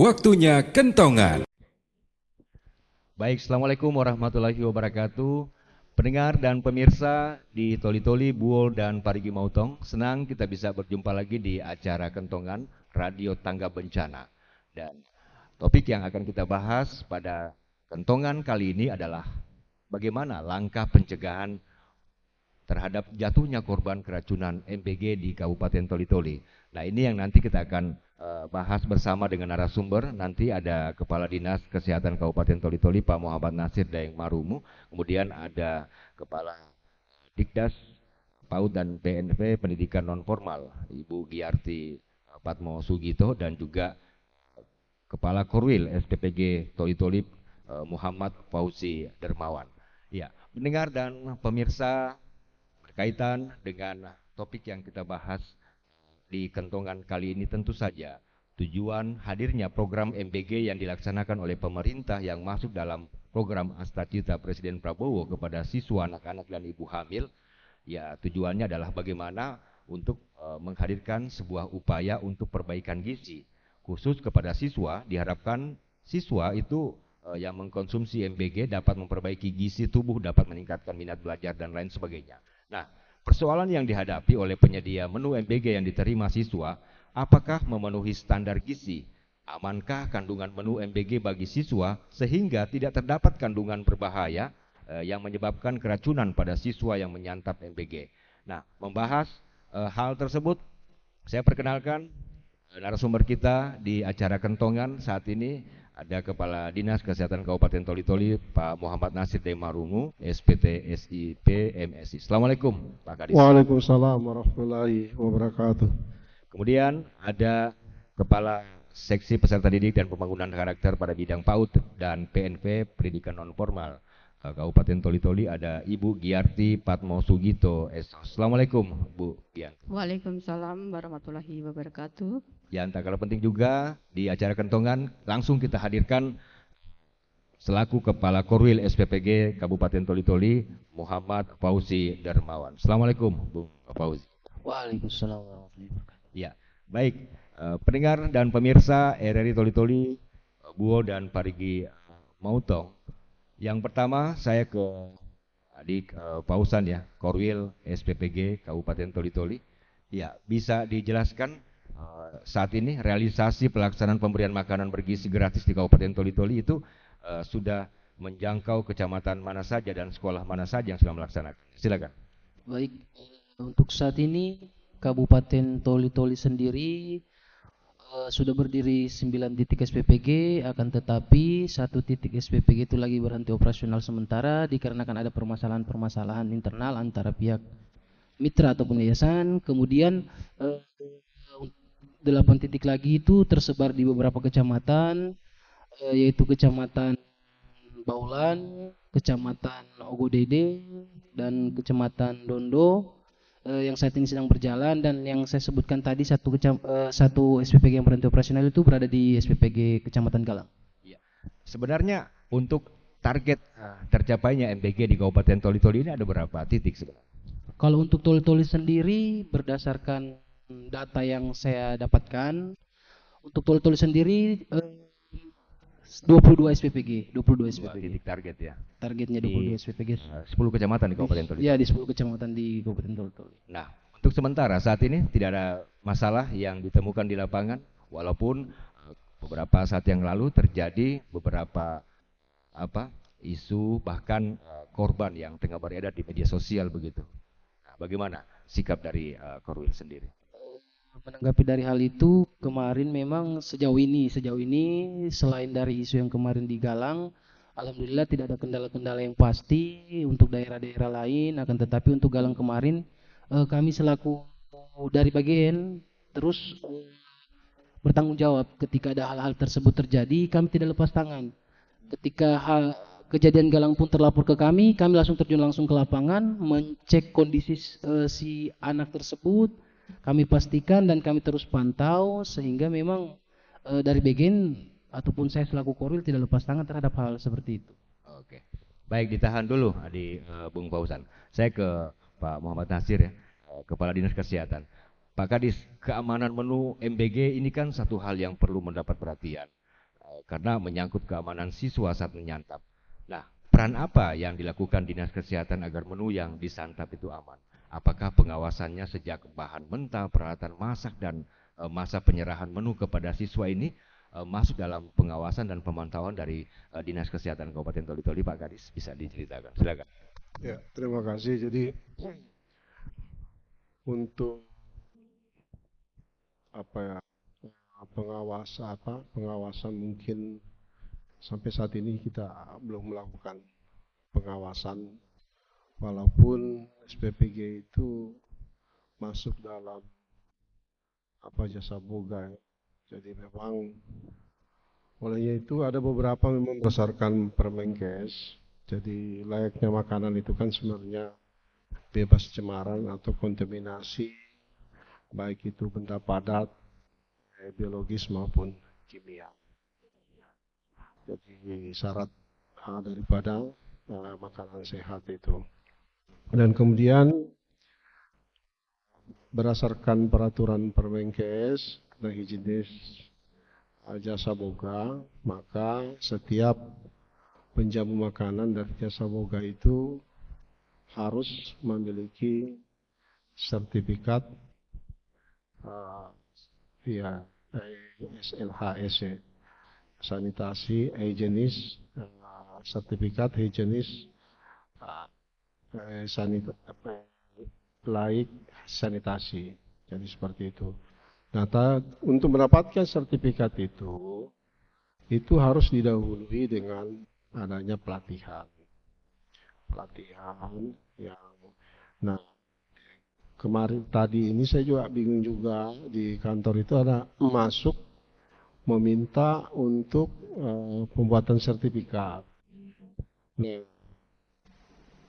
Waktunya kentongan. Baik, Assalamualaikum warahmatullahi wabarakatuh. Pendengar dan pemirsa di Toli-Toli, Buol, dan Parigi Mautong, senang kita bisa berjumpa lagi di acara Kentongan Radio Tangga Bencana. Dan topik yang akan kita bahas pada Kentongan kali ini adalah bagaimana langkah pencegahan terhadap jatuhnya korban keracunan MBG di Kabupaten Toli-Toli. Nah, ini yang nanti kita akan bahas bersama dengan narasumber. Nanti ada Kepala Dinas Kesehatan Kabupaten Toli-Toli Pak Muhammad Nasir Daeng Marumu, kemudian ada Kepala Dikdas PAUD dan PNV Pendidikan Nonformal Ibu Giarti Patmo Sugito, dan juga Kepala Korwil SPPG Toli-Toli Muhammad Fauzi Dermawan. Ya, pendengar dan pemirsa, berkaitan dengan topik yang kita bahas di Kentongan kali ini, tentu saja tujuan hadirnya program MBG yang dilaksanakan oleh pemerintah yang masuk dalam program Astacita Presiden Prabowo kepada siswa, anak-anak, dan ibu hamil. Ya, tujuannya adalah bagaimana untuk menghadirkan sebuah upaya untuk perbaikan gizi khusus kepada siswa. Diharapkan siswa itu yang mengkonsumsi MBG dapat memperbaiki gizi tubuh, dapat meningkatkan minat belajar, dan lain sebagainya. Nah, persoalan yang dihadapi oleh penyedia menu MBG yang diterima siswa, apakah memenuhi standar gizi? Amankah kandungan menu MBG bagi siswa sehingga tidak terdapat kandungan berbahaya yang menyebabkan keracunan pada siswa yang menyantap MBG? Nah, membahas hal tersebut, saya perkenalkan narasumber kita di acara Kentongan saat ini. Ada Kepala Dinas Kesehatan Kabupaten Toli-Toli Pak Muhammad Nasir Daeng Marumu, SPT SIP MSI. Assalamualaikum Pak Kadis. Waalaikumsalam warahmatullahi wabarakatuh. Kemudian ada Kepala Seksi Peserta Didik dan Pembangunan Karakter pada bidang PAUD dan PNV Pendidikan Nonformal Kabupaten Toli-Toli, ada Ibu Giarti Patmo Sugito. Assalamualaikum Bu Giarti. Waalaikumsalam warahmatullahi wabarakatuh. Ya, tak kalah penting juga di acara Kentongan langsung kita hadirkan selaku Kepala Korwil SPPG Kabupaten Toli-Toli Muhammad Fauzi Dermawan. Assalamualaikum Bu Fauzi. Waalaikumsalam warahmatullahi wabarakatuh. Ya, baik pendengar dan pemirsa RRI Toli-Toli, Buol, dan Parigi Mautong. Yang pertama saya ke adik Pausan ya, Korwil SPPG Kabupaten Toli-Toli. Ya, bisa dijelaskan saat ini realisasi pelaksanaan pemberian makanan bergizi gratis di Kabupaten Toli-Toli itu sudah menjangkau kecamatan mana saja dan sekolah mana saja yang sudah melaksanakan? Silakan. Baik, untuk saat ini Kabupaten Toli-Toli sendiri sudah berdiri 9 titik SPPG, akan tetapi 1 titik SPPG itu lagi berhenti operasional sementara dikarenakan ada permasalahan-permasalahan internal antara pihak mitra ataupun yayasan. Kemudian 8 titik lagi itu tersebar di beberapa kecamatan, yaitu Kecamatan Baulan, Kecamatan Ogodede, dan Kecamatan Dondo, yang saat ini sedang berjalan. Dan yang saya sebutkan tadi satu SPPG yang berhenti operasional itu berada di SPPG Kecamatan Galang. Ya. Sebenarnya untuk target tercapainya MBG di Kabupaten Toli-Toli ini ada berapa titik sebenarnya? Kalau untuk Toli-Toli sendiri, berdasarkan data yang saya dapatkan, untuk Toli-Toli sendiri 22 SPPG. Titik target ya. Targetnya 22 SPPG. 10 kecamatan di Kabupaten Toli-Toli. Ya, di 10 kecamatan di Kabupaten Toli-Toli. Nah, untuk sementara saat ini tidak ada masalah yang ditemukan di lapangan, walaupun beberapa saat yang lalu terjadi beberapa isu bahkan korban yang tengah beredar di media sosial begitu. Nah, bagaimana sikap dari Korwil sendiri? Menanggapi dari hal itu, kemarin memang sejauh ini selain dari isu yang kemarin di Galang, alhamdulillah tidak ada kendala-kendala yang pasti untuk daerah-daerah lain. Akan tetapi untuk Galang kemarin, kami selaku dari bagian terus bertanggung jawab ketika ada hal-hal tersebut terjadi. Kami tidak lepas tangan. Ketika kejadian Galang pun terlapor ke kami langsung terjun langsung ke lapangan, mencek kondisi si anak tersebut. Kami pastikan dan kami terus pantau sehingga memang dari bagian ataupun saya selaku Korwil tidak lepas tangan terhadap hal seperti itu. Oke, baik, ditahan dulu di Bung Fausan. Saya ke Pak Muhammad Nasir ya, Kepala Dinas Kesehatan. Pak Kadis, keamanan menu MBG ini kan satu hal yang perlu mendapat perhatian. karena menyangkut keamanan siswa saat menyantap. Nah, peran apa yang dilakukan Dinas Kesehatan agar menu yang disantap itu aman? Apakah pengawasannya sejak bahan mentah, peralatan masak, dan masa penyerahan menu kepada siswa ini masuk dalam pengawasan dan pemantauan dari Dinas Kesehatan Kabupaten Toli-Toli, Pak Kadis? Bisa diceritakan, silakan. Ya, terima kasih. Jadi untuk pengawasan mungkin sampai saat ini kita belum melakukan pengawasan, walaupun SPPG itu masuk dalam jasa boga. Jadi memang olehnya itu ada beberapa memang berdasarkan Permenkes. Jadi layaknya makanan itu kan sebenarnya bebas cemaran atau kontaminasi, baik itu benda padat, biologis maupun kimia. Jadi syarat daripada makanan sehat itu. Dan kemudian berdasarkan peraturan Permenkes dan jenis jasa boga, maka setiap penjamu makanan dari jasa boga itu harus memiliki sertifikat SLHS, sanitasi, higienis, sertifikat higienis, laik sanitasi. Jadi seperti itu. Nah, untuk mendapatkan sertifikat itu harus didahului dengan adanya pelatihan yang, nah, kemarin tadi ini saya juga bingung juga, di kantor itu ada masuk meminta untuk pembuatan sertifikat. Nah,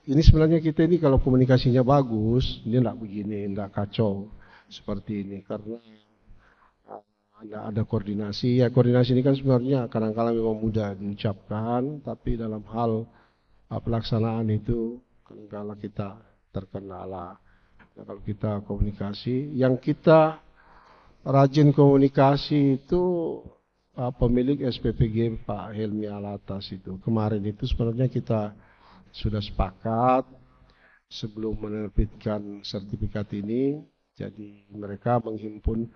ini sebenarnya kita ini kalau komunikasinya bagus, ini enggak begini, enggak kacau seperti ini, karena ada koordinasi. Ya, koordinasi ini kan sebenarnya kadang-kadang memang mudah diucapkan, tapi dalam hal pelaksanaan itu kadang-kadang kita terkendala. Nah, kalau kita komunikasi, yang kita rajin komunikasi itu pemilik SPPG Pak Helmi Alatas itu. Kemarin itu sebenarnya kita sudah sepakat sebelum menerbitkan sertifikat ini, jadi mereka menghimpun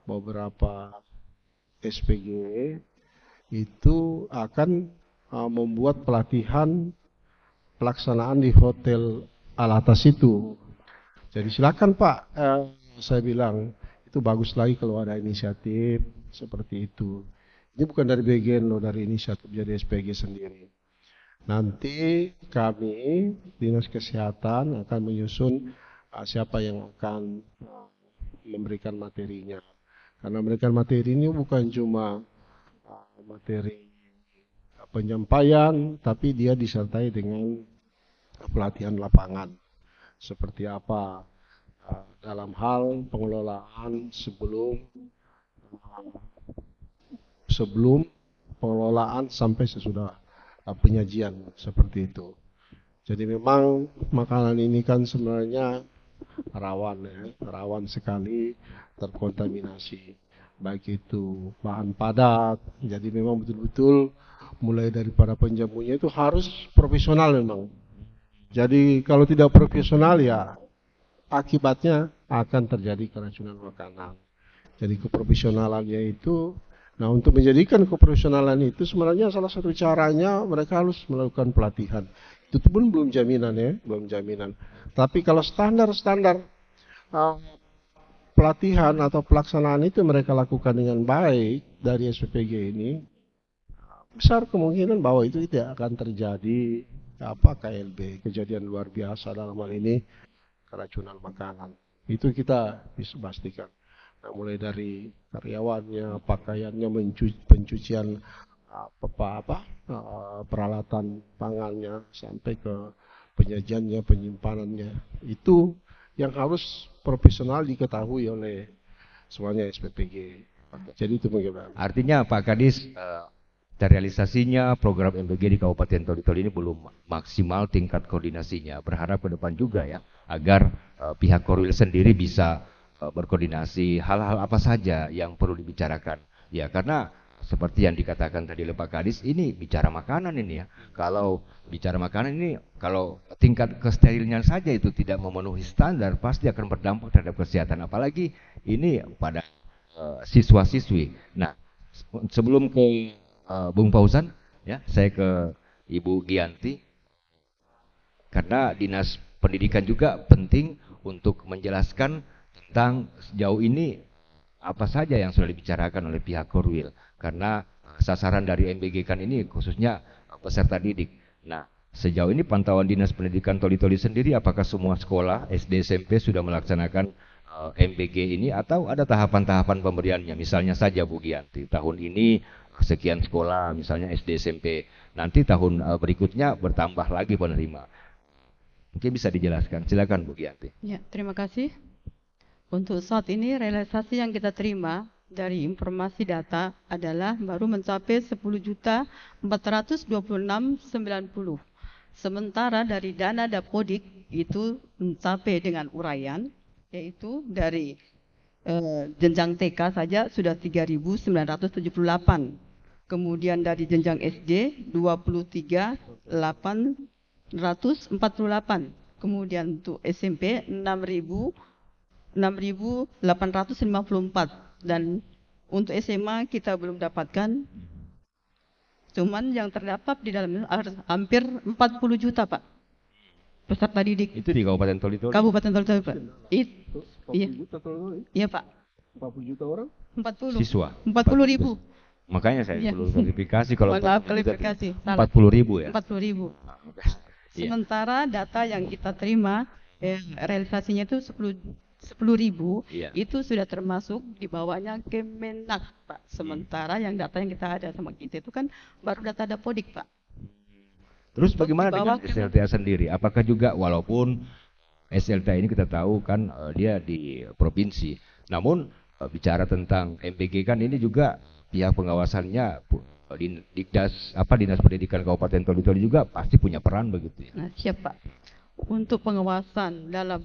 beberapa SPG itu akan membuat pelatihan pelaksanaan di Hotel Alatas itu. Jadi silakan Pak, saya bilang itu bagus lagi kalau ada inisiatif seperti itu. Ini bukan dari bagian loh, dari inisiatif jadi SPG sendiri. Nanti kami Dinas Kesehatan akan menyusun siapa yang akan memberikan materinya. Karena memberikan materi ini bukan cuma materi penyampaian, tapi dia disertai dengan pelatihan lapangan. Seperti apa dalam hal pengelolaan sebelum pengelolaan sampai sesudah penyajian, seperti itu. Jadi memang makanan ini kan sebenarnya rawan sekali terkontaminasi, baik itu bahan padat. Jadi memang betul-betul mulai daripada penjamunya itu harus profesional memang. Jadi kalau tidak profesional ya akibatnya akan terjadi keracunan makanan. Jadi keprofesionalannya itu, nah untuk menjadikan keprofesionalan itu sebenarnya salah satu caranya mereka harus melakukan pelatihan. Itu pun belum jaminan ya, belum jaminan. Tapi kalau standar pelatihan atau pelaksanaan itu mereka lakukan dengan baik dari SPPG ini, besar kemungkinan bahwa itu tidak akan terjadi KLB, kejadian luar biasa dalam hal ini keracunan makanan. Itu kita bisa pastikan. Nah, mulai dari karyawannya, pakaiannya, pencucian peralatan pangannya sampai ke penyajiannya, penyimpanannya, itu yang harus profesional diketahui oleh semuanya SPPG. Jadi itu bagaimana? Artinya Pak Kadis, terrealisasinya program MBG di Kabupaten Toli-Toli ini belum maksimal tingkat koordinasinya. Berharap ke depan juga ya, agar pihak Korwil sendiri bisa berkoordinasi hal-hal apa saja yang perlu dibicarakan. Ya, karena seperti yang dikatakan tadi oleh Pak Kadis, ini bicara makanan ini ya. Kalau bicara makanan ini, kalau tingkat kesterilnya saja itu tidak memenuhi standar, pasti akan berdampak terhadap kesehatan. Apalagi ini pada siswa-siswi. Nah, sebelum ke Bung Fauzan, ya, saya ke Ibu Gianti, karena Dinas Pendidikan juga penting untuk menjelaskan tentang sejauh ini apa saja yang sudah dibicarakan oleh pihak Korwil, karena sasaran dari MBG kan ini khususnya peserta didik. Nah, sejauh ini pantauan Dinas Pendidikan Toli-Toli sendiri, apakah semua sekolah SD SMP sudah melaksanakan MBG ini atau ada tahapan-tahapan pemberiannya? Misalnya saja Bu Gianti, tahun ini sekian sekolah, misalnya SD SMP, nanti tahun berikutnya bertambah lagi penerima. Mungkin bisa dijelaskan, silakan Bu Gianti. Ya, terima kasih. Untuk saat ini realisasi yang kita terima dari informasi data adalah baru mencapai 10.426.090. Sementara dari dana Dapodik itu mencapai dengan uraian, yaitu dari jenjang TK saja sudah 3.978. Kemudian dari jenjang SD 23.848. Kemudian untuk SMP 6.854, dan untuk SMA kita belum dapatkan, cuman yang terdapat di dalamnya hampir 40 juta Pak peserta didik. Itu di Kabupaten Toli-Toli? Kabupaten Toli-Toli Pak. Iya. Iya Pak. 40 juta orang? 40. Siswa? 40.000. Makanya saya Iya. perlu klarifikasi kalau Maaf, klarifikasi. 40.000 ya? 40.000. Iya. Sementara data yang kita terima realisasinya itu 10.000, Iya. itu sudah termasuk di bawahnya Kemenak Pak. Sementara yang data yang kita ada sama kita itu kan baru data Dapodik Pak. Terus Untuk bagaimana dibawa dengan SLTA sendiri? Apakah juga, walaupun SLTA ini kita tahu kan dia di provinsi, namun bicara tentang MBG kan ini juga pihak pengawasannya Dinas Pendidikan Kabupaten Toli-Toli juga pasti punya peran begitu ya. Nah, siap Pak. Untuk pengawasan dalam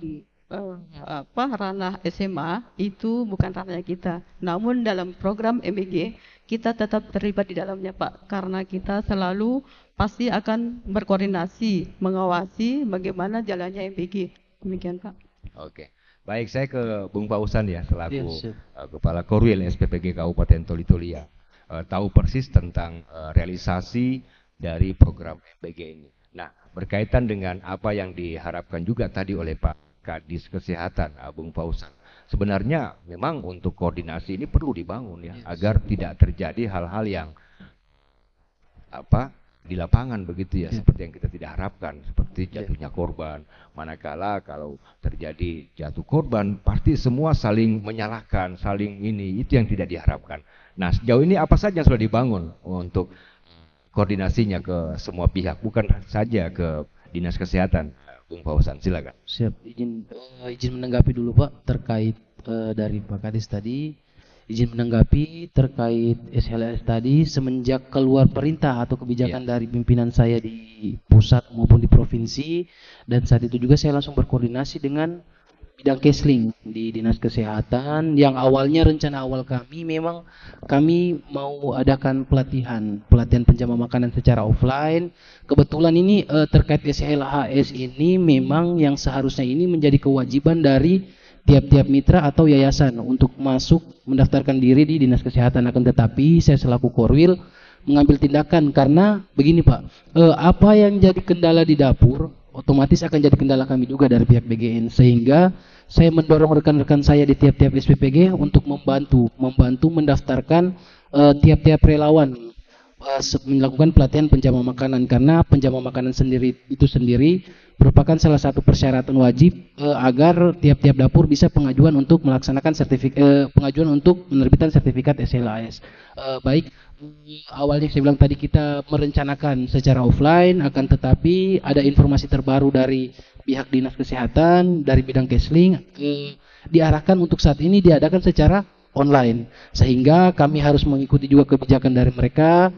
ranah SMA itu bukan ranahnya kita. Namun dalam program MBG kita tetap terlibat di dalamnya Pak, karena kita selalu pasti akan berkoordinasi mengawasi bagaimana jalannya MBG. Demikian Pak. Oke. Baik, saya ke Bung Fauzan ya, selaku Yes, Kepala Korwil SPPG Kabupaten Toli-Toli ya. Tahu persis tentang realisasi dari program MBG ini. Nah, berkaitan dengan apa yang diharapkan juga tadi oleh Pak Kadis Kesehatan, Bung Fauzan. Sebenarnya memang untuk koordinasi ini perlu dibangun ya, agar tidak terjadi hal-hal yang di lapangan begitu ya, seperti yang kita tidak harapkan, seperti jatuhnya korban. Manakala kalau terjadi jatuh korban, pasti semua saling menyalahkan, saling ini, itu yang tidak diharapkan. Nah, sejauh ini apa saja yang sudah dibangun untuk koordinasinya ke semua pihak, bukan saja ke Dinas Kesehatan? Bung Fauzan, silakan. Siap, izin menanggapi dulu Pak terkait dari Pak Kadis tadi. Izin menanggapi terkait SLS tadi, semenjak keluar perintah atau kebijakan dari pimpinan saya di pusat maupun di provinsi, dan saat itu juga saya langsung berkoordinasi dengan bidang Kesling di Dinas Kesehatan, yang awalnya rencana awal kami memang kami mau adakan pelatihan penjama makanan secara offline. Kebetulan ini terkait SLHS ini memang yang seharusnya ini menjadi kewajiban dari tiap-tiap mitra atau yayasan untuk masuk mendaftarkan diri di Dinas Kesehatan. Akan tetapi saya selaku Korwil mengambil tindakan, karena begini Pak, apa yang jadi kendala di dapur otomatis akan jadi kendala kami juga dari pihak BGN, sehingga saya mendorong rekan-rekan saya di tiap-tiap SPPG untuk membantu mendaftarkan tiap-tiap relawan melakukan pelatihan penjama makanan, karena penjama makanan itu sendiri merupakan salah satu persyaratan wajib agar tiap-tiap dapur bisa pengajuan untuk melaksanakan pengajuan untuk menerbitkan sertifikat SLAS. Baik, awalnya saya bilang tadi kita merencanakan secara offline, akan tetapi ada informasi terbaru dari pihak Dinas Kesehatan dari bidang Kesling, diarahkan untuk saat ini diadakan secara online, sehingga kami harus mengikuti juga kebijakan dari mereka.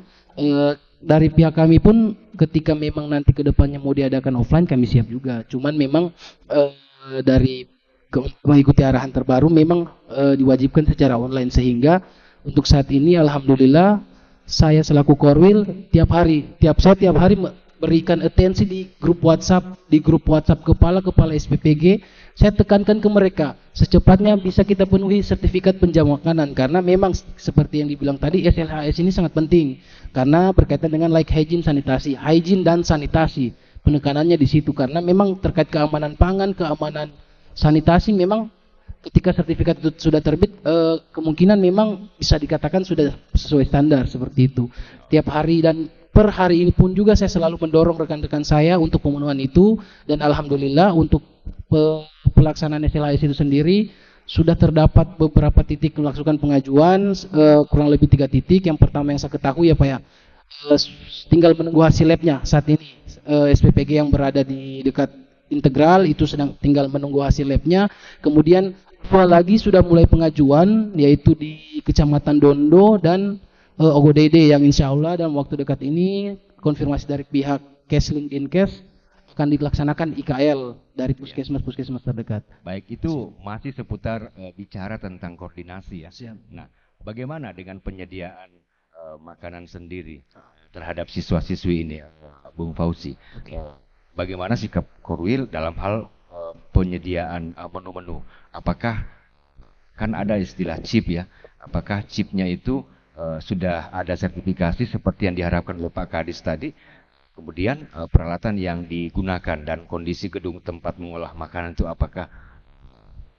Dari pihak kami pun ketika memang nanti kedepannya mau diadakan offline, kami siap juga. Cuman memang dari mengikuti arahan terbaru memang diwajibkan secara online, sehingga Untuk saat ini alhamdulillah saya selaku Korwil tiap hari berikan atensi di grup WhatsApp kepala SPPG. Saya tekankan ke mereka secepatnya bisa kita penuhi sertifikat penjamu makanan, karena memang seperti yang dibilang tadi SLHS ini sangat penting karena berkaitan dengan like hygiene dan sanitasi. Penekanannya di situ karena memang terkait keamanan pangan, keamanan sanitasi, memang ketika sertifikat itu sudah terbit kemungkinan memang bisa dikatakan sudah sesuai standar seperti itu. Tiap hari dan per hari ini pun juga saya selalu mendorong rekan-rekan saya untuk pemenuhan itu, dan alhamdulillah untuk pelaksanaan SLHS itu sendiri sudah terdapat beberapa titik melakukan pengajuan, kurang lebih 3 titik. Yang pertama yang saya ketahui ya Pak ya, tinggal menunggu hasil labnya saat ini. SPPG yang berada di dekat Integral itu sedang tinggal menunggu hasil labnya. Kemudian 2 lagi sudah mulai pengajuan, yaitu di Kecamatan Dondo dan Ogodede, yang insya Allah dalam waktu dekat ini konfirmasi dari pihak Kesling Dinkes akan dilaksanakan IKL dari puskesmas terdekat. Baik, itu masih seputar bicara tentang koordinasi ya. Siap. Nah, bagaimana dengan penyediaan makanan sendiri terhadap siswa-siswi ini, Bung Fauzi? Bagaimana sikap Korwil dalam hal penyediaan menu-menu? Apakah kan ada istilah chip ya? Apakah chipnya itu sudah ada sertifikasi seperti yang diharapkan oleh Pak Kadis tadi? Kemudian peralatan yang digunakan dan kondisi gedung tempat mengolah makanan itu apakah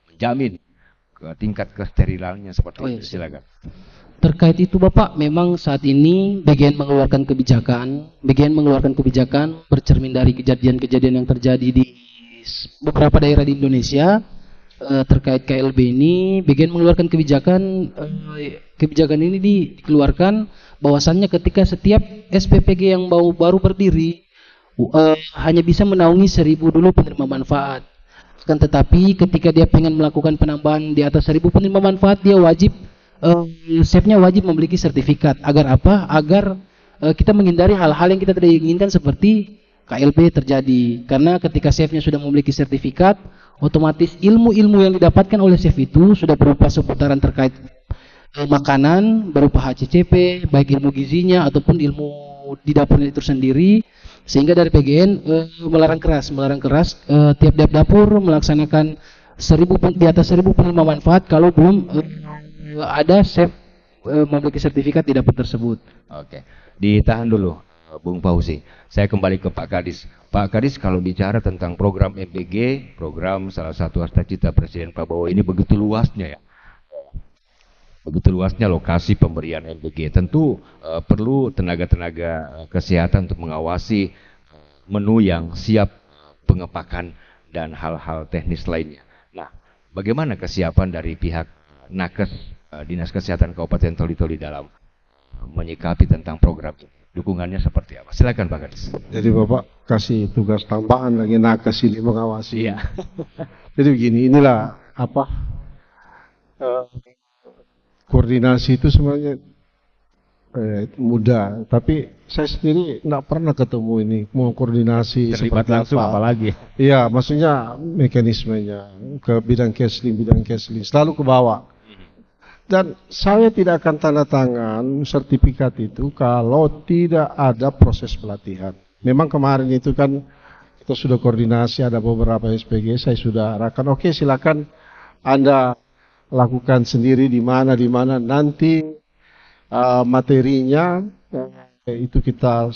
menjamin tingkat kesterilannya seperti itu? Silakan. Terkait itu Bapak, memang saat ini BGN mengeluarkan kebijakan bercermin dari kejadian-kejadian yang terjadi di beberapa daerah di Indonesia terkait KLB ini. BGN mengeluarkan kebijakan ini dikeluarkan bahwasannya ketika setiap SPPG yang baru berdiri hanya bisa menaungi 1.000 dulu penerima manfaat. Akan tetapi ketika dia pengen melakukan penambahan di atas 1.000 penerima manfaat, dia wajib chefnya wajib memiliki sertifikat. Agar apa? Agar kita menghindari hal-hal yang kita tidak inginkan seperti KLB terjadi. Karena ketika chefnya sudah memiliki sertifikat, otomatis ilmu-ilmu yang didapatkan oleh chef itu sudah berupa seputaran terkait makanan, berupa HCCP, baik ilmu gizinya ataupun ilmu di dapur itu sendiri. Sehingga dari PGN melarang keras tiap-tiap dapur melaksanakan di atas 1.000 penerima manfaat kalau belum ada chef memiliki sertifikat di dapur tersebut. Oke, ditahan dulu Bung Fauzi. Saya kembali ke Pak Kadis. Pak Kadis, kalau bicara tentang program MPG, program salah satu cita Presiden Prabowo ini begitu luasnya ya. Begitu luasnya lokasi pemberian MPG. Tentu perlu tenaga-tenaga kesehatan untuk mengawasi menu yang siap pengepakan dan hal-hal teknis lainnya. Nah, bagaimana kesiapan dari pihak Nakes, Dinas Kesehatan Kabupaten Toli-Toli dalam menyikapi tentang program ini? Dukungannya seperti apa? Silakan Pak Kadis. Jadi Bapak kasih tugas tambahan lagi Nakes ini mengawasi. Iya. Jadi begini, inilah apa koordinasi itu sebenarnya mudah, tapi saya sendiri tidak pernah ketemu ini mau koordinasi Terlibat seperti langsung apa. apalagi. Iya, maksudnya mekanismenya ke bidang Kesling selalu ke bawah. Dan saya tidak akan tanda tangan sertifikat itu kalau tidak ada proses pelatihan. Memang kemarin itu kan kita sudah koordinasi, ada beberapa SPG, saya sudah arahkan, oke silakan Anda lakukan sendiri di mana nanti materinya itu kita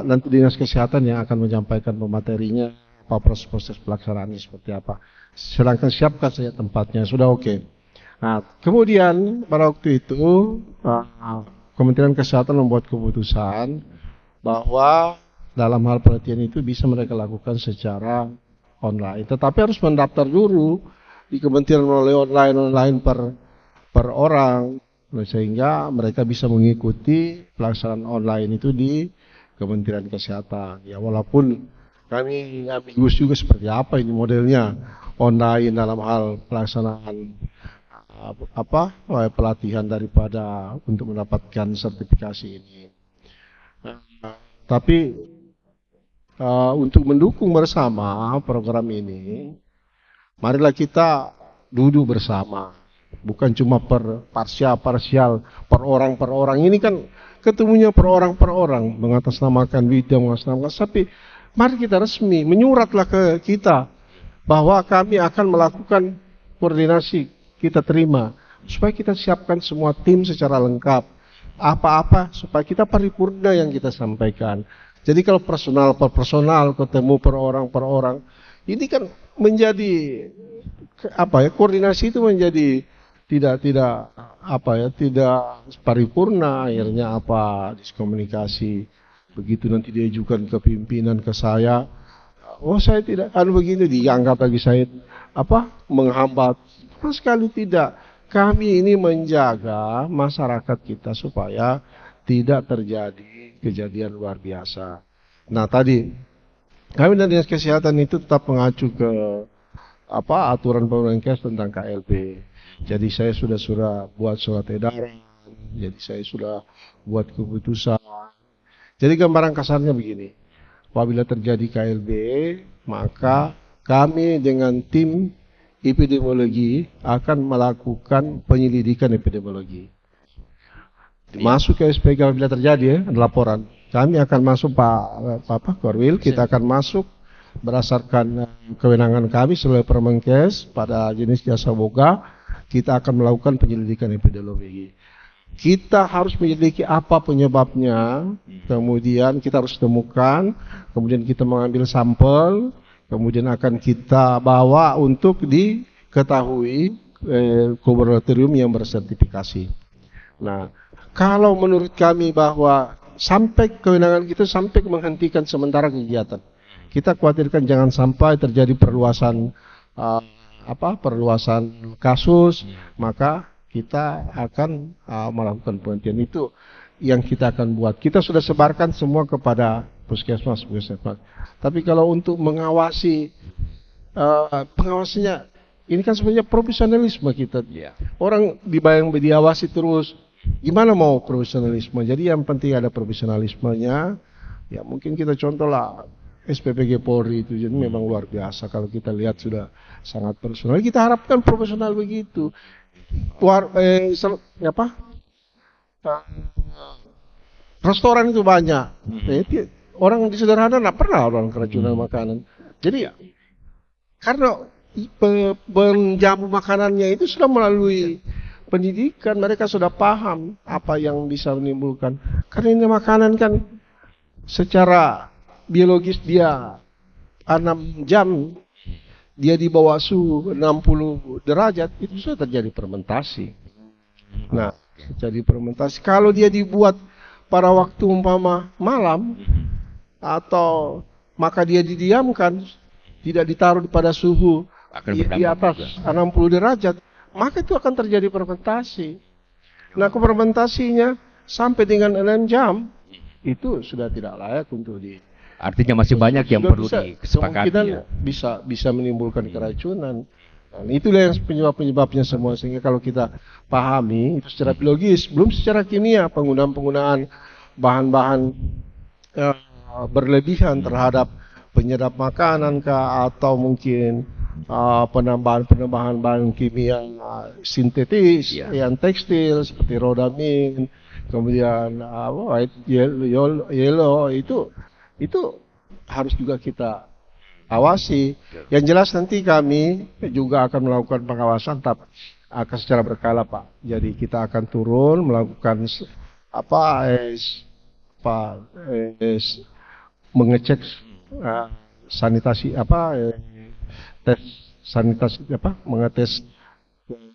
nanti Dinas Kesehatan yang akan menyampaikan materinya, apa proses pelaksanaannya seperti apa. Sedangkan siapkan saja tempatnya, sudah oke. Nah, kemudian pada waktu itu Kementerian Kesehatan membuat keputusan bahwa dalam hal pelatihan itu bisa mereka lakukan secara online, tetapi harus mendaftar dulu di kementerian melalui online per orang, sehingga mereka bisa mengikuti pelaksanaan online itu di Kementerian Kesehatan. Ya walaupun kami ambigus juga seperti apa ini modelnya online dalam hal pelaksanaan pelatihan daripada untuk mendapatkan sertifikasi ini. Tapi untuk mendukung bersama program ini, marilah kita duduk bersama bukan cuma parsial, per orang. Ini kan ketemunya per orang, mengatasnamakan bidang, mengatasnamakan. Tapi mari kita resmi, menyuratlah ke kita bahwa kami akan melakukan koordinasi, kita terima, supaya kita siapkan semua tim secara lengkap. Apa-apa supaya kita paripurna yang kita sampaikan. Jadi kalau personal per personal, ketemu per orang, ini kan menjadi koordinasi itu menjadi tidak paripurna, akhirnya diskomunikasi. Begitu nanti diajukan ke pimpinan, ke saya, saya tidak begini, dianggap lagi saya menghambat. Sama sekali tidak. Kami ini menjaga masyarakat kita supaya tidak terjadi kejadian luar biasa. Nah, tadi kami dari Dinas Kesehatan itu tetap mengacu ke aturan Permenkes tentang KLB. Jadi saya sudah buat surat edaran. Jadi saya sudah buat keputusan. Jadi gambaran kasarnya begini. Apabila terjadi KLB, maka kami dengan tim epidemiologi akan melakukan penyelidikan epidemiologi. Masuk ke SPG apabila terjadi ada laporan. Kami akan masuk Pak Korwil, kita akan masuk berdasarkan kewenangan kami sebagai Permenkes pada jenis jasa boga, kita akan melakukan penyelidikan epidemiologi. Kita harus menyelidiki apa penyebabnya, kemudian kita harus temukan, kemudian kita mengambil sampel, kemudian akan kita bawa untuk diketahui laboratorium yang bersertifikasi. Nah, kalau menurut kami bahwa sampai kewenangan kita sampai menghentikan sementara kegiatan, kita khawatirkan jangan sampai terjadi perluasan kasus, maka kita akan melakukan penghentian. Itu yang kita akan buat. Kita sudah sebarkan semua kepada puskesmas. Tapi kalau untuk mengawasi, pengawasinya ini kan sebenarnya profesionalisme kita. Orang diawasi terus, gimana mau profesionalisme? Jadi yang penting ada profesionalismenya. Ya mungkin kita contohlah SPPG Polri itu jadi memang luar biasa. Kalau kita lihat sudah sangat personal. Kita harapkan profesional begitu. Restoran itu banyak. Orang di sederhana tidak pernah orang keracunan makanan. Jadi karena penjamu makanannya itu sudah melalui pendidikan, mereka sudah paham apa yang bisa menimbulkan. Karena ini makanan kan secara biologis dia 6 jam, dia di bawah suhu 60 derajat, itu sudah terjadi fermentasi. Nah, terjadi fermentasi. Kalau dia dibuat pada waktu umpama malam, atau maka dia didiamkan, tidak ditaruh pada suhu di atas 60 derajat, maka itu akan terjadi fermentasi. Nah, fermentasinya sampai dengan 6 jam, itu sudah tidak layak untuk Artinya masih banyak yang perlu disepakati. Bisa menimbulkan keracunan. Nah, itulah yang penyebabnya semua. Sehingga kalau kita pahami itu secara biologis, belum secara kimia, penggunaan bahan-bahan berlebihan terhadap penyedap makanan atau mungkin penambahan bahan kimia sintetis yang tekstil seperti rodamin, kemudian white yellow itu harus juga kita awasi. Yang jelas nanti kami juga akan melakukan pengawasan akan secara berkala, Pak. Jadi kita akan turun melakukan mengecek sanitasi tes sanitasi mengetes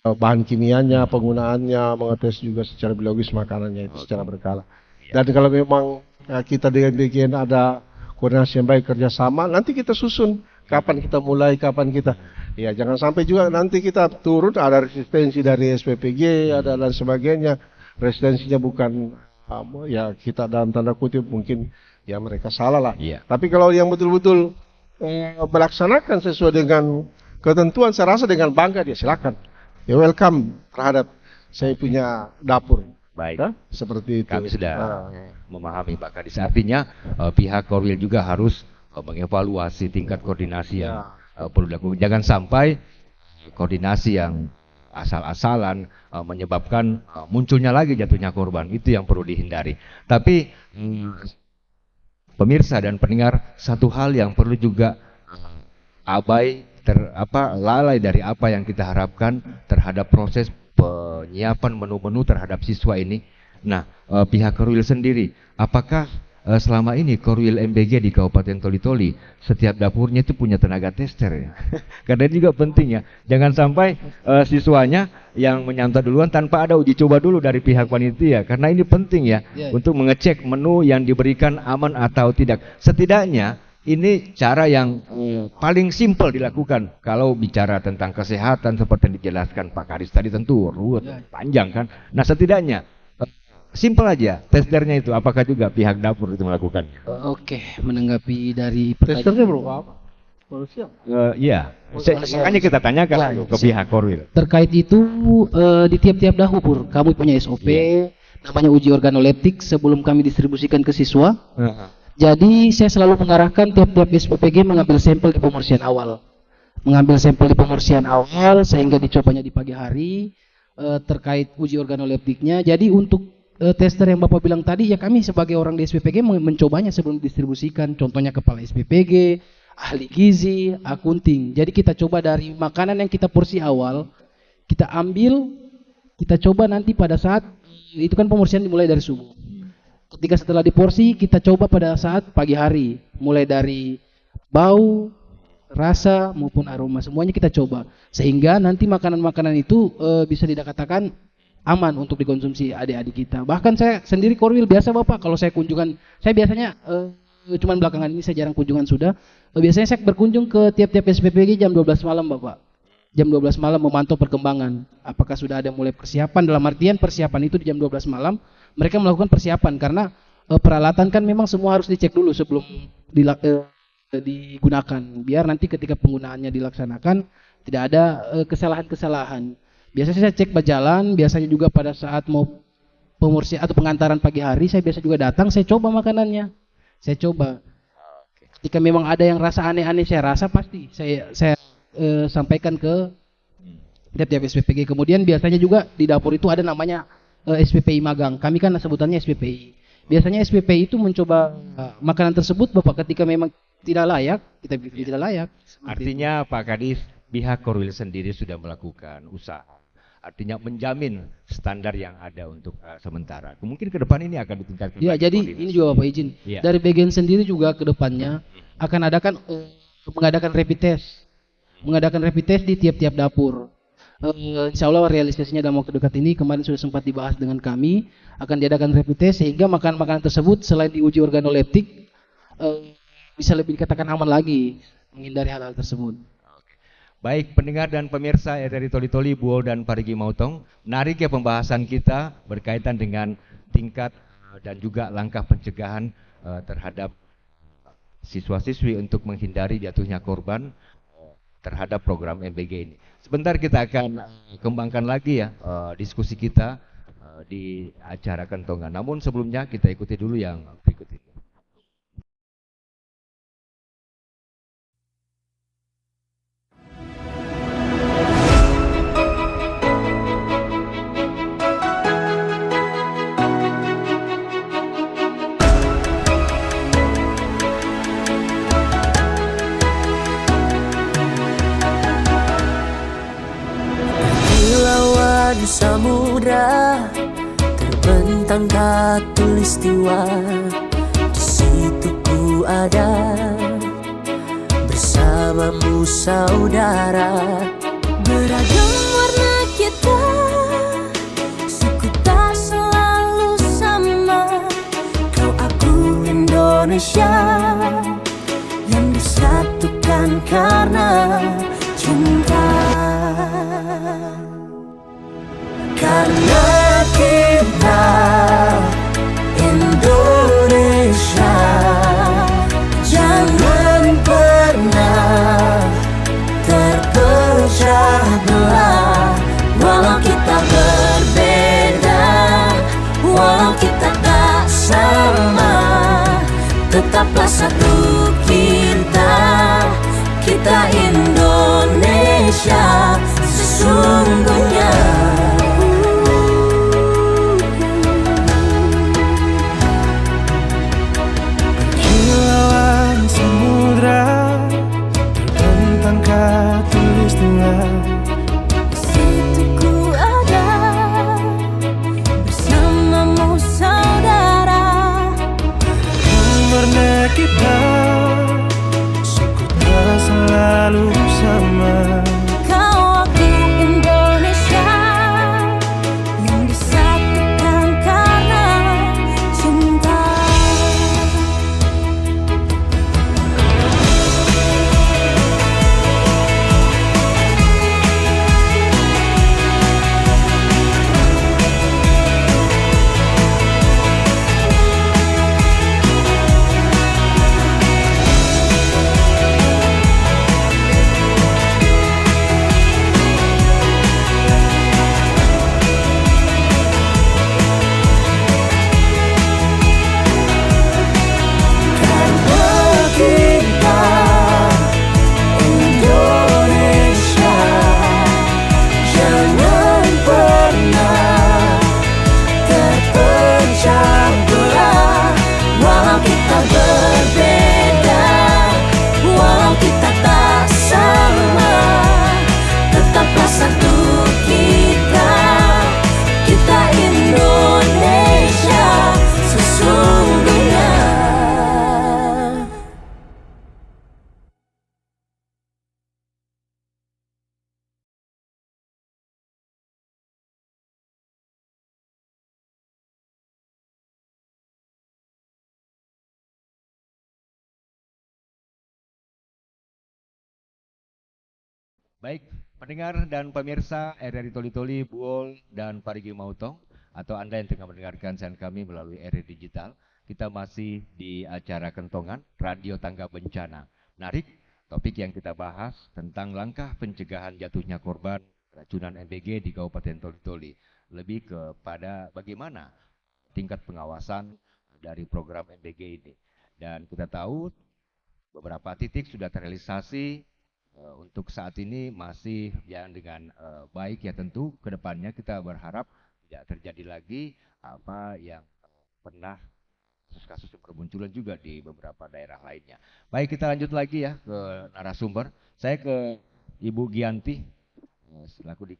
bahan kimianya, penggunaannya, mengetes juga secara biologis makanannya itu secara berkala. Dan kalau memang kita dengan bagian ada koordinasi yang baik, kerjasama, nanti kita susun kapan kita mulai, kapan kita. Ya jangan sampai juga nanti kita turun ada resistensi dari SPPG, ada dan sebagainya. Resistensinya bukan ya kita dalam tanda kutip mungkin ya mereka salah lah. Tapi kalau yang betul-betul melaksanakan sesuai dengan ketentuan, saya rasa dengan bangga dia silakan. Ya welcome terhadap saya punya dapur. Baik, seperti itu. Kami sudah memahami Pak Kadis. Artinya pihak Korwil juga harus mengevaluasi tingkat koordinasi yang perlu dilakukan. Jangan sampai koordinasi yang asal-asalan menyebabkan munculnya lagi jatuhnya korban. Itu yang perlu dihindari. Tapi pemirsa dan pendengar, satu hal yang perlu juga lalai dari apa yang kita harapkan terhadap proses penyiapan menu-menu terhadap siswa ini. Nah, pihak Korwil sendiri, apakah selama ini Korwil MBG di Kabupaten Toli-Toli setiap dapurnya itu punya tenaga tester ya? Karena ini juga penting ya, jangan sampai siswanya yang menyantap duluan tanpa ada uji coba dulu dari pihak panitia, karena ini penting ya, untuk mengecek menu yang diberikan aman atau tidak. Setidaknya ini cara yang paling simpel dilakukan. Kalau bicara tentang kesehatan seperti yang dijelaskan Pak Kadis tadi tentu ruwet, panjang kan. Nah, setidaknya simpel aja testernya itu, apakah juga pihak dapur itu melakukannya? Oke, menanggapi dari Testernya berupa apa? Manusia? Iya, makanya kita tanyakan ke pihak Korwil. terkait itu di tiap-tiap dapur kami punya SOP namanya uji organoleptik sebelum kami distribusikan ke siswa. Jadi saya selalu mengarahkan tiap-tiap SPPG mengambil sampel di pemursian awal. Sehingga dicobanya di pagi hari terkait uji organoleptiknya. Jadi untuk tester yang Bapak bilang tadi, ya kami sebagai orang di SPPG mencobanya sebelum didistribusikan. Contohnya kepala SPPG, ahli gizi, akunting. Jadi kita coba dari makanan yang kita porsi awal, kita ambil, kita coba nanti pada saat, itu kan pemursian dimulai dari subuh. Ketika setelah diporsi, kita coba pada saat pagi hari. Mulai dari bau, rasa, maupun aroma, semuanya kita coba. Sehingga nanti makanan-makanan itu bisa dikatakan aman untuk dikonsumsi adik-adik kita. Bahkan saya sendiri Korwil biasa Bapak, kalau saya kunjungan, saya biasanya cuman belakangan ini saya jarang kunjungan sudah. Biasanya saya berkunjung ke tiap-tiap SPPG jam 12 malam Bapak. Jam 12 malam memantau perkembangan. Apakah sudah ada mulai persiapan, dalam artian persiapan itu di jam 12 malam mereka melakukan persiapan karena peralatan kan memang semua harus dicek dulu sebelum digunakan. Biar nanti ketika penggunaannya dilaksanakan tidak ada kesalahan-kesalahan. Biasanya saya cek berjalan, biasanya juga pada saat mau pemursian atau pengantaran pagi hari, saya biasa juga datang, saya coba makanannya. Saya coba. Ketika memang ada yang rasa aneh-aneh, saya rasa pasti saya sampaikan ke tiap-tiap SPPG. Kemudian biasanya juga di dapur itu ada namanya SPPI magang. Kami kan sebutannya SPPI. Biasanya SPPI itu mencoba makanan tersebut, Bapak, ketika memang tidak layak, kita bilang tidak layak. Artinya Pak Kadis, pihak Korwil sendiri sudah melakukan usaha. Artinya menjamin standar yang ada untuk sementara. Mungkin ke depan ini akan ditingkatkan. Ya, jadi ini juga Bapak izin. Ya. Dari bagian sendiri juga ke depannya akan mengadakan rapid test. Mengadakan rapid test di tiap-tiap dapur. Insya Allah realisasinya dalam waktu dekat ini, kemarin sudah sempat dibahas dengan kami, akan diadakan rapid test sehingga makanan-makanan tersebut selain diuji organoleptik bisa lebih dikatakan aman lagi, menghindari hal-hal tersebut. Baik pendengar dan pemirsa RRI Toli-Toli, Buol dan Parigi Mautong, menarik ya pembahasan kita berkaitan dengan tingkat dan juga langkah pencegahan terhadap siswa-siswi untuk menghindari jatuhnya korban terhadap program MBG ini. Sebentar kita akan kembangkan lagi ya diskusi kita di acara kentongan. Namun sebelumnya kita ikuti dulu yang berikut ini. Samudra terbentang khatulistiwa, di situ ku ada bersamamu saudara. Beragam warna kita, suku tak selalu sama. Kau aku Indonesia yang disatukan karena cinta. Karena kita Indonesia, jangan pernah terpecah belah. Walau kita berbeda, walau kita tak sama, tetaplah satu kita Indonesia sesungguhnya. Baik, pendengar dan pemirsa RRI Toli-Toli, Buol, dan Parigi Mautong, atau Anda yang tengah mendengarkan siaran kami melalui RRI Digital, kita masih di acara Kentongan, Radio Tangga Bencana. Menarik, topik yang kita bahas tentang langkah pencegahan jatuhnya korban racunan MBG di Kabupaten Toli-Toli. Lebih kepada bagaimana tingkat pengawasan dari program MBG ini. Dan kita tahu beberapa titik sudah terrealisasi. Untuk saat ini masih jalan dengan baik ya, tentu kedepannya kita berharap tidak terjadi lagi apa yang pernah kasus-kasus yang bermunculan juga di beberapa daerah lainnya. Baik, kita lanjut lagi ya ke narasumber. Saya ke Ibu Gianti selaku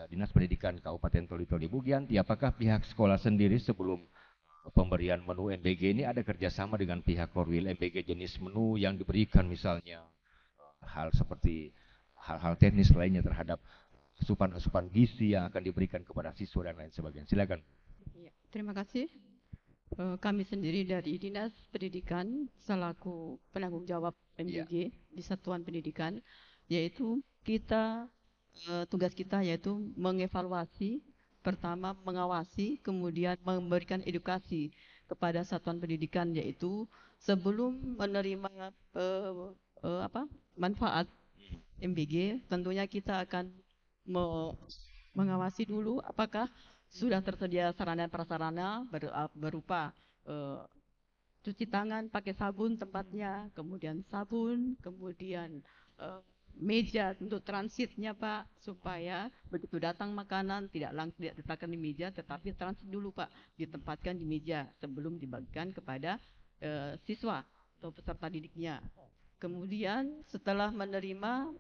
Dinas Pendidikan Kabupaten Toli-Toli. Bu Gianti, apakah pihak sekolah sendiri sebelum pemberian menu MBG ini ada kerjasama dengan pihak Korwil MBG jenis menu yang diberikan, misalnya hal seperti hal-hal teknis lainnya terhadap asupan gizi yang akan diberikan kepada siswa dan lain sebagainya. Silakan. Ya, terima kasih. Kami sendiri dari Dinas Pendidikan selaku penanggung jawab MBG di Satuan Pendidikan, yaitu kita tugas kita yaitu mengevaluasi, pertama mengawasi, kemudian memberikan edukasi kepada satuan pendidikan, yaitu sebelum menerima manfaat MBG, tentunya kita akan mengawasi dulu apakah sudah tersedia sarana prasarana berupa cuci tangan pakai sabun tempatnya, kemudian sabun, kemudian meja untuk transitnya Pak, supaya begitu datang makanan tidak langsung diletakkan di meja, tetapi transit dulu Pak, ditempatkan di meja sebelum dibagikan kepada siswa atau peserta didiknya. Kemudian setelah menerima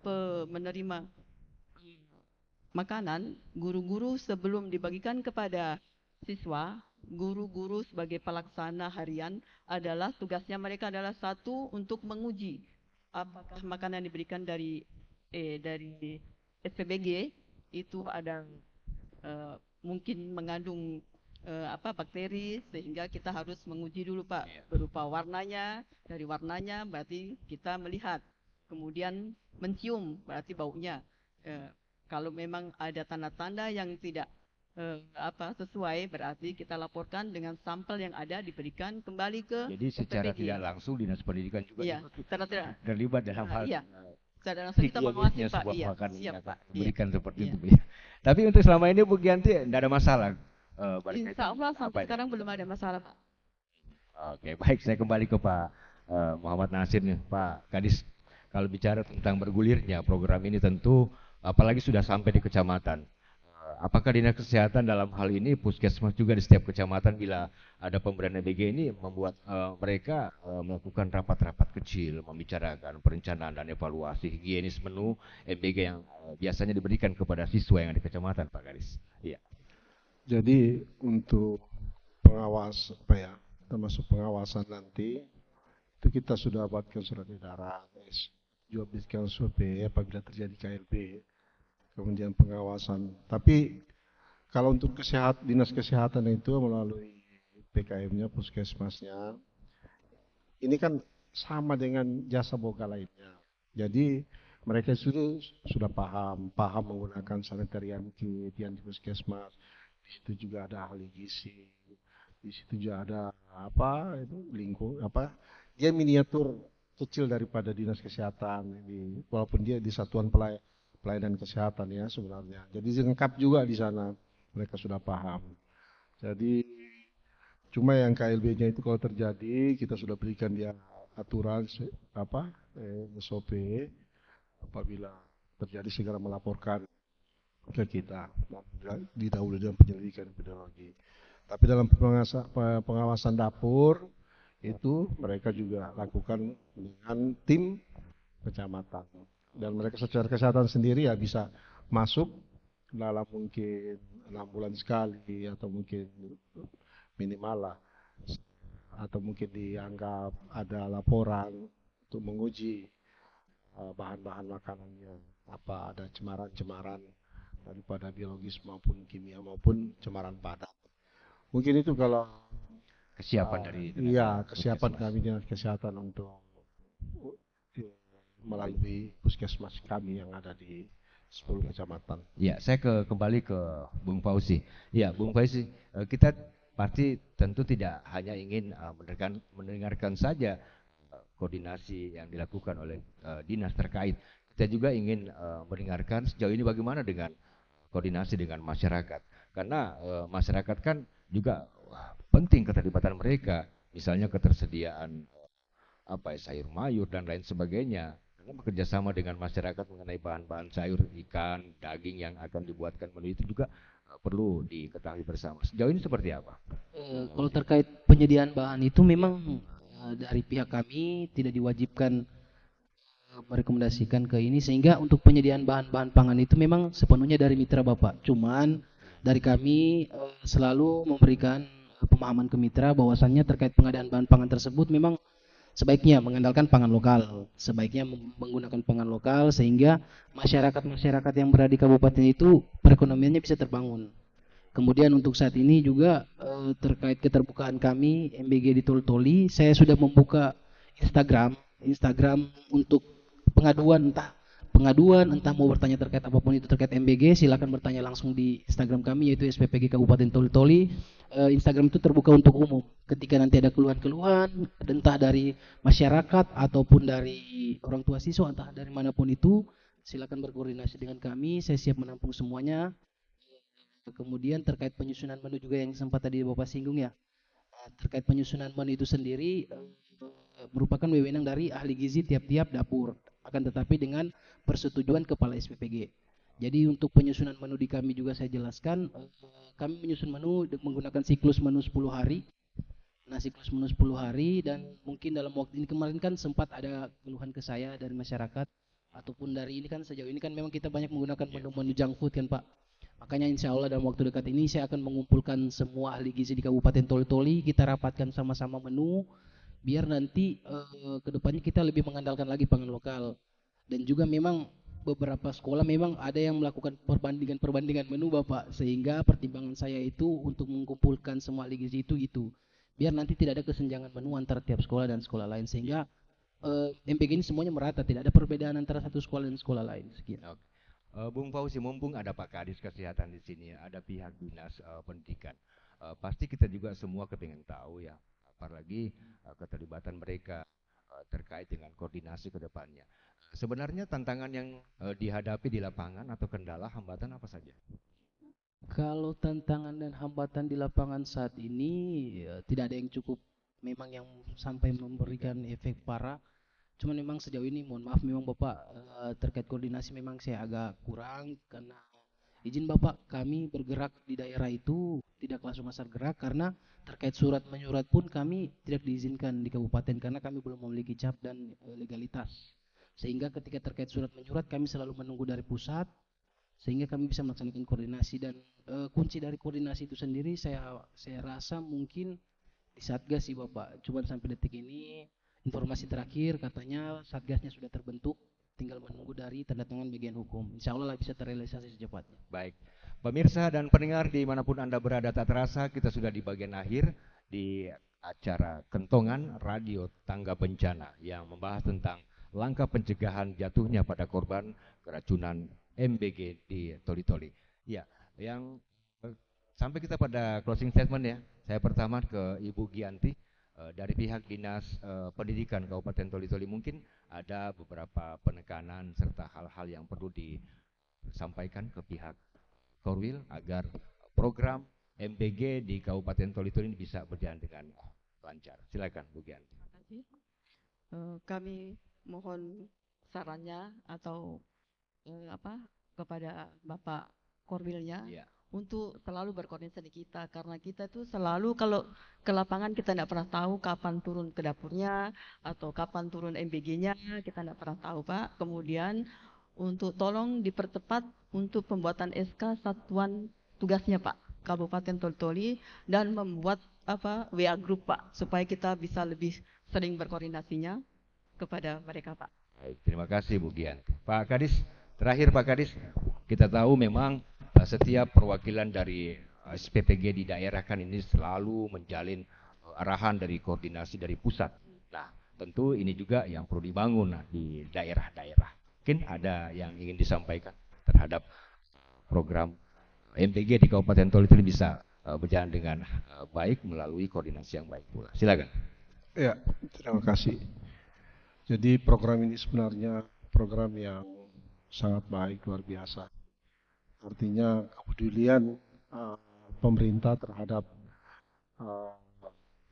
makanan, guru-guru sebelum dibagikan kepada siswa, guru-guru sebagai pelaksana harian adalah tugasnya mereka adalah satu untuk menguji apakah makanan yang diberikan dari SPBG itu ada mungkin mengandung bakteri, sehingga kita harus menguji dulu Pak, berupa warnanya. Dari warnanya berarti kita melihat, kemudian mencium berarti baunya. Kalau memang ada tanda-tanda yang tidak sesuai, berarti kita laporkan dengan sampel yang ada, diberikan kembali ke Jadi secara SPBG. tidak langsung Dinas Pendidikan juga tidak terlibat dalam hal secara langsung kita mengawasi Pak. sebuah makanan Siap, yang Pak. diberikan seperti itu. Ya. Tapi untuk selama ini Bu Gianti tidak ada masalah. Insya Allah sampai sekarang belum ada masalah Pak. Oke, baik, saya kembali ke Pak Muhammad Nasir nih. Pak Kadis, kalau bicara tentang bergulirnya program ini tentu apalagi sudah sampai di kecamatan. Apakah Dinas Kesehatan dalam hal ini, puskesmas juga di setiap kecamatan bila ada pemberian MBG ini membuat mereka melakukan rapat-rapat kecil, membicarakan perencanaan dan evaluasi higienis menu MBG yang biasanya diberikan kepada siswa yang ada di kecamatan, Pak Kadis? Iya. Jadi untuk termasuk pengawasan nanti itu kita sudah buatkan surat edaran juga berikan SOP apabila terjadi KLB, kemudian pengawasan. Tapi kalau untuk dinas kesehatan itu melalui PKM-nya, puskesmasnya, ini kan sama dengan jasa boga lainnya. Jadi mereka sudah paham menggunakan sanitarian kit yang di puskesmas. Di situ juga ada ahli gizi, di situ juga ada dia miniatur kecil daripada dinas kesehatan, walaupun dia di satuan pelayanan kesehatan ya sebenarnya. Jadi lengkap juga di sana, mereka sudah paham. Jadi cuma yang KLB-nya itu kalau terjadi kita sudah berikan dia aturan SOP, apabila terjadi segera melaporkan ke kita didahului dengan penyelidikan epidemiologi. Tapi dalam pengawasan dapur itu mereka juga lakukan dengan tim kecamatan, dan mereka secara kesehatan sendiri ya bisa masuk dalam mungkin 6 bulan sekali atau mungkin minimal lah, atau mungkin dianggap ada laporan untuk menguji bahan-bahan makanannya apa ada cemaran-cemaran daripada biologis maupun kimia maupun cemaran padat. Mungkin itu kalau kesiapan kami dinas kesehatan untuk melalui puskesmas kami yang ada di 10 kecamatan. Ya, saya kembali ke Bung Fauzi. Ya, Bung Fauzi, kita pasti tentu tidak hanya ingin mendengarkan saja koordinasi yang dilakukan oleh dinas terkait. Kita juga ingin mendengarkan sejauh ini bagaimana dengan koordinasi dengan masyarakat. Karena masyarakat kan juga penting keterlibatan mereka, misalnya ketersediaan sayur mayur dan lain sebagainya. Karena bekerja sama dengan masyarakat mengenai bahan-bahan sayur, ikan, daging yang akan dibuatkan menu itu juga perlu diketahui bersama. Sejauh ini seperti apa? Kalau terkait penyediaan bahan itu memang dari pihak kami tidak diwajibkan merekomendasikan ke ini, sehingga untuk penyediaan bahan-bahan pangan itu memang sepenuhnya dari mitra Bapak. Cuman dari kami selalu memberikan pemahaman ke mitra bahwasannya terkait pengadaan bahan pangan tersebut memang sebaiknya mengandalkan pangan lokal, sebaiknya menggunakan pangan lokal sehingga masyarakat-masyarakat yang berada di kabupaten itu perekonomiannya bisa terbangun. Kemudian untuk saat ini juga terkait keterbukaan kami MBG di Toli-Toli, saya sudah membuka Instagram untuk pengaduan, entah mau bertanya terkait apapun itu terkait MBG, silakan bertanya langsung di Instagram kami yaitu SPPG Kabupaten Toli-Toli. Instagram itu terbuka untuk umum. Ketika nanti ada keluhan-keluhan, entah dari masyarakat ataupun dari orang tua siswa, entah dari manapun itu, silakan berkoordinasi dengan kami. Saya siap menampung semuanya. Kemudian terkait penyusunan menu juga yang sempat tadi Bapak singgung ya. Terkait penyusunan menu itu sendiri merupakan wewenang dari ahli gizi tiap-tiap dapur. Akan tetapi dengan persetujuan kepala SPPG. Jadi untuk penyusunan menu di kami juga saya jelaskan, kami menyusun menu menggunakan siklus menu 10 hari. Nah, siklus menu 10 hari dan mungkin dalam waktu ini kemarin kan sempat ada keluhan ke saya dari masyarakat ataupun dari ini kan sejauh ini kan memang kita banyak menggunakan menu-menu junk food kan Pak. Makanya insya Allah dalam waktu dekat ini saya akan mengumpulkan semua ahli gizi di Kabupaten Toli-Toli, kita rapatkan sama-sama menu biar nanti kedepannya kita lebih mengandalkan lagi pangan lokal. Dan juga memang beberapa sekolah memang ada yang melakukan perbandingan menu Bapak, sehingga pertimbangan saya itu untuk mengumpulkan semua ahli gizi itu biar nanti tidak ada kesenjangan menu antara tiap sekolah dan sekolah lain, sehingga MPG ini semuanya merata, tidak ada perbedaan antara satu sekolah dan sekolah lain. Sekian. Bung Fauzi, mumpung ada Pak Kadis Kesehatan di sini, ada pihak dinas pendidikan, pasti kita juga semua kepingin tahu ya, apalagi keterlibatan mereka terkait dengan koordinasi ke depannya. Sebenarnya tantangan yang dihadapi di lapangan atau kendala hambatan apa saja? Kalau tantangan dan hambatan di lapangan saat ini tidak ada yang cukup memang yang sampai memberikan efek parah. Cuman memang sejauh ini mohon maaf memang Bapak terkait koordinasi memang saya agak kurang karena izin Bapak kami bergerak di daerah itu tidak langsung asal gerak karena terkait surat menyurat pun kami tidak diizinkan di kabupaten karena kami belum memiliki cap dan legalitas. Sehingga ketika terkait surat menyurat kami selalu menunggu dari pusat sehingga kami bisa melaksanakan koordinasi dan kunci dari koordinasi itu sendiri saya rasa mungkin di Satgas sih Bapak. Cuman sampai detik ini informasi terakhir katanya Satgasnya sudah terbentuk, tinggal menunggu dari tanda tangan bagian hukum. Insya Allah bisa terrealisasi secepatnya. Baik, pemirsa dan pendengar dimanapun Anda berada, tak terasa kita sudah di bagian akhir di acara Kentongan Radio Tangga Bencana yang membahas tentang langkah pencegahan jatuhnya pada korban keracunan MBG di Toli-Toli. Ya, yang sampai kita pada closing statement ya. Saya pertama ke Ibu Gianti dari pihak Dinas Pendidikan Kabupaten Toli-Toli, mungkin ada beberapa penekanan serta hal-hal yang perlu disampaikan ke pihak Korwil agar program MBG di Kabupaten Toli-Toli ini bisa berjalan dengan lancar. Silakan Bu Gianti. Terima kasih. Kami mohon sarannya atau kepada Bapak Korwilnya untuk selalu berkoordinasi di kita karena kita itu selalu kalau ke lapangan kita tidak pernah tahu kapan turun ke dapurnya atau kapan turun MBG-nya, kita tidak pernah tahu Pak. Kemudian untuk tolong dipercepat untuk pembuatan SK satuan tugasnya Pak Kabupaten Toli-Toli dan membuat WA group Pak supaya kita bisa lebih sering berkoordinasinya kepada mereka Pak. Baik, terima kasih Bu Gian. Pak Kadis, terakhir Pak Kadis, kita tahu memang setiap perwakilan dari SPPG di daerah kan ini selalu menjalin arahan dari koordinasi dari pusat. Nah, tentu ini juga yang perlu dibangun di daerah-daerah. Mungkin ada yang ingin disampaikan terhadap program MPG di Kabupaten Toli itu bisa berjalan dengan baik melalui koordinasi yang baik pula. Silakan. Ya, terima kasih. Jadi program ini sebenarnya program yang sangat baik, luar biasa. Artinya kepedulian pemerintah terhadap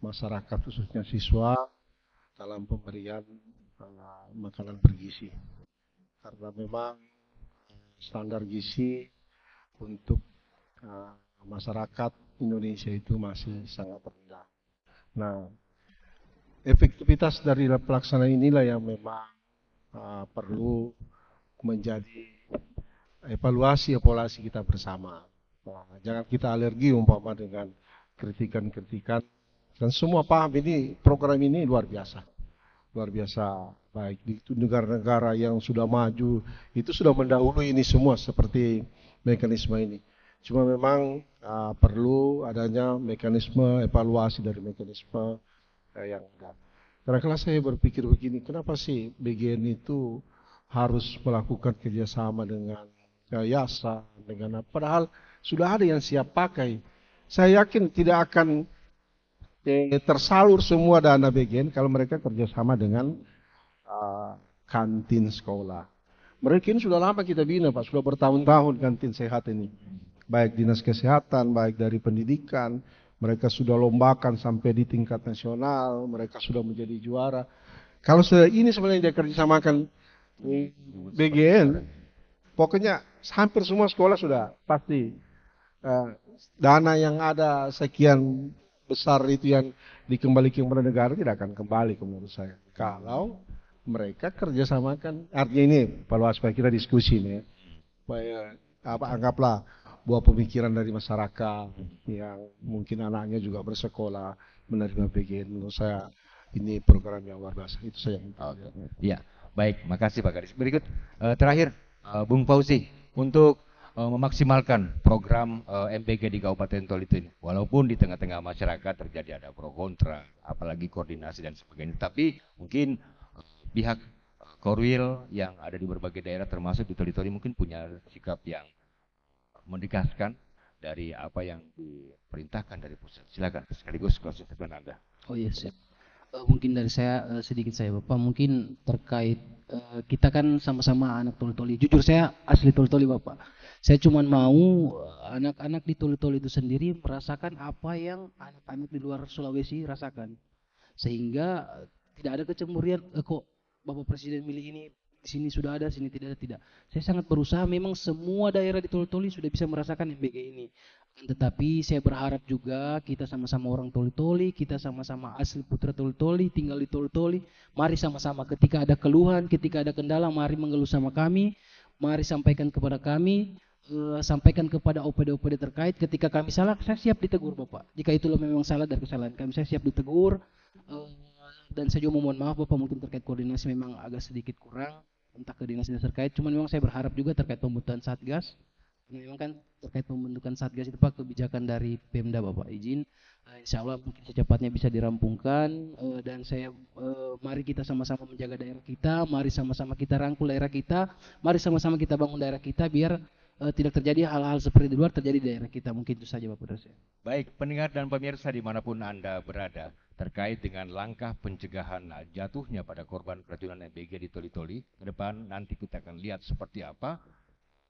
masyarakat khususnya siswa dalam pemberian makanan bergizi. Karena memang standar gizi untuk masyarakat Indonesia itu masih sangat rendah. Nah, efektivitas dari pelaksanaan inilah yang memang perlu menjadi evaluasi kita bersama. Nah, jangan kita alergi umpama dengan kritikan-kritikan. Dan semua paham ini program ini luar biasa baik di negara-negara yang sudah maju itu sudah mendahului ini semua seperti mekanisme ini. Cuma memang perlu adanya mekanisme evaluasi dari mekanisme yang ada. Karena kalau saya berpikir begini, kenapa sih BGN itu harus melakukan kerjasama dengan yayasan, dengan apa? Padahal sudah ada yang siap pakai. Saya yakin tidak akan tersalur semua dana BGN kalau mereka kerjasama dengan kantin sekolah. Mereka ini sudah lama kita bina Pak, sudah bertahun-tahun kantin sehat ini. Baik dinas kesehatan, baik dari pendidikan, mereka sudah lombakan sampai di tingkat nasional, mereka sudah menjadi juara. Kalau ini sebenarnya dia kerjasamakan BGN, pokoknya hampir semua sekolah sudah pasti dana yang ada sekian besar itu yang dikembalikan kepada negara tidak akan kembali menurut saya. Kalau mereka kerjasamakan, artinya ini pada aspek kita diskusi nih, anggaplah buah pemikiran dari masyarakat yang mungkin anaknya juga bersekolah menerima BGN. Menurut saya ini program yang luar biasa. Itu saya. Ya, baik, makasih Pak Kadis. Berikut terakhir Bung Fauzi untuk memaksimalkan program MPG di Kabupaten Toli ini. Walaupun di tengah-tengah masyarakat terjadi ada pro kontra, apalagi koordinasi dan sebagainya. Tapi mungkin pihak Korwil yang ada di berbagai daerah termasuk di Toli mungkin punya sikap yang menegaskan dari apa yang diperintahkan dari pusat. Silakan sekaligus closing statement Anda. Oh iya siap. Mungkin dari saya sedikit saya Bapak, mungkin terkait kita kan sama-sama anak Toli. Jujur saya asli Toli Bapak. Saya cuma mau anak-anak di Toli itu sendiri merasakan apa yang anak-anak di luar Sulawesi rasakan. Sehingga tidak ada kecemburuan kok Bapak Presiden milih ini, di sini sudah ada, sini tidak ada, tidak. Saya sangat berusaha, memang semua daerah di Toli sudah bisa merasakan MBG ini. Tetapi saya berharap juga kita sama-sama orang Toli, kita sama-sama asli putra Toli, tinggal di Toli. Mari sama-sama ketika ada keluhan, ketika ada kendala, mari mengeluh sama kami, mari sampaikan kepada kami, sampaikan kepada OPD-OPD terkait. Ketika kami salah, saya siap ditegur Bapak. Jika itulah memang salah dari kesalahan kami, saya siap ditegur. Dan saya juga mohon maaf Bapak, mungkin terkait koordinasi memang agak sedikit kurang, entah ke dinas terkait. Cuman memang saya berharap juga terkait pembentukan Satgas. Memang kan terkait pembentukan Satgas itu Pak kebijakan dari Pemda Bapak izin. Insya Allah mungkin secepatnya bisa dirampungkan. Dan saya mari kita sama-sama menjaga daerah kita, mari sama-sama kita rangkul daerah kita, mari sama-sama kita bangun daerah kita biar tidak terjadi hal-hal seperti di luar terjadi di daerah kita. Mungkin itu saja Bapak Dosen. Baik, pendengar dan pemirsa dimanapun Anda berada, terkait dengan langkah pencegahan jatuhnya pada korban keracunan MBG di Toli. Ke depan nanti kita akan lihat seperti apa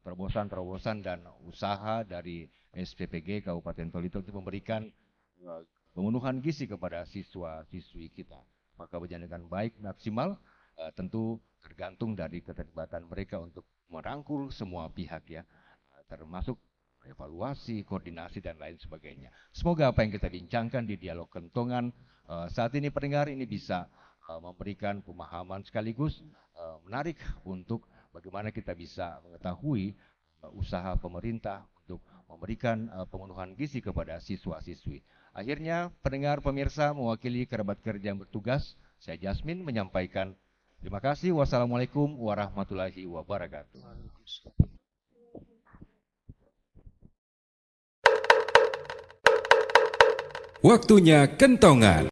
terobosan-terobosan dan usaha dari SPPG Kabupaten Toli untuk memberikan pemenuhan gizi kepada siswa-siswi kita. Maka berjalan dengan baik, maksimal, tentu tergantung dari keterlibatan mereka untuk merangkul semua pihak ya, termasuk evaluasi, koordinasi dan lain sebagainya. Semoga apa yang kita bincangkan di dialog kentongan saat ini pendengar ini bisa memberikan pemahaman sekaligus menarik untuk bagaimana kita bisa mengetahui usaha pemerintah untuk memberikan pemenuhan gizi kepada siswa-siswi. Akhirnya pendengar pemirsa mewakili kerabat kerja yang bertugas, saya Jasmine menyampaikan terima kasih. Wassalamualaikum warahmatullahi wabarakatuh. Waktunya kentongan.